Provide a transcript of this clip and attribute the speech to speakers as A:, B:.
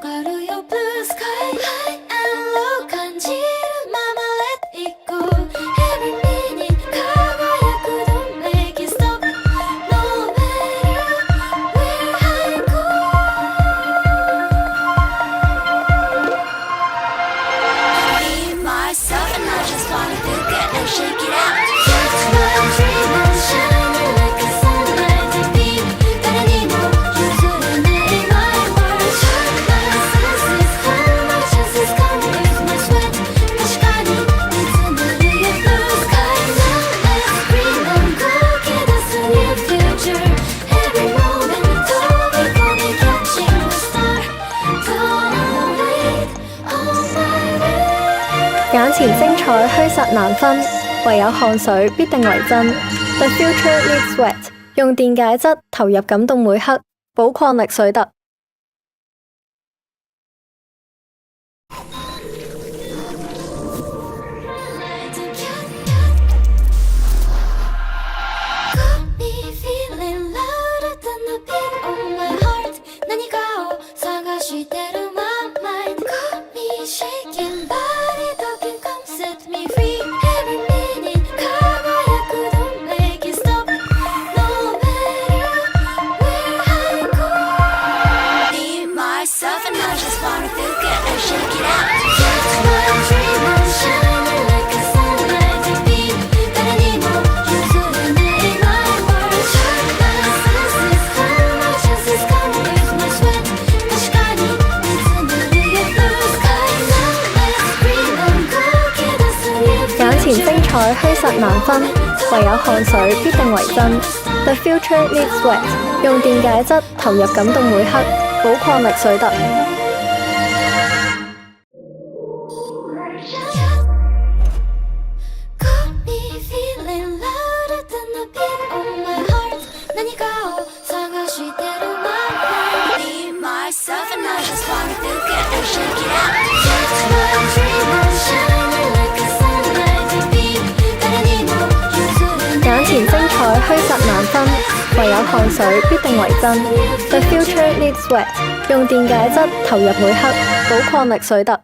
A: がるよ Blue sky High and low 感じるまま Let it go Every minute 輝く Don't make it stop No matter where I go Be myself and I just wanna feel good and shake it out That's my dream I'm shining like a sunlight beam 誰にも譲れない my world Shut my senses How my chances come with my sweat 確かに見つめるよ Blue sky Now let's dream on 動き出す new future Every moment 飛び込み catching the star Don't wait on my way
B: 眼前精彩虛實難分，唯有汗水必定為真。The future needs sweat，用電解質投入感動每刻，寶礦力水特。
A: Got me feeling louder than the beat of my heart 何かを探してる my mind Got me shaking body talking come set me free Every minute 輝く Don't make it stop No matter where I go Be myself and I just wanna feel good and shake it out That's my dream I'm shining like a sunlight beam 誰にも譲れない my world Shut my senses How my chances come with my sweat 確かに見つめるよ Blue sky Now let's dream on 動き出す new
B: 眼前精彩虛實難分，唯有汗水必定為真。The future needs sweat，用電解質投入感動每刻，寶礦力水特。
A: Got me feeling louder than the beat of my heart 何かを探してる my mind Be myself and I just wanna feel good and shake it out That's my dream I'm shining like a sunlight beam 誰にも譲れない
B: 眼前精彩虛實難分，唯有汗水必定為真。The future needs sweat，用電解質投入每刻，寶礦力水特。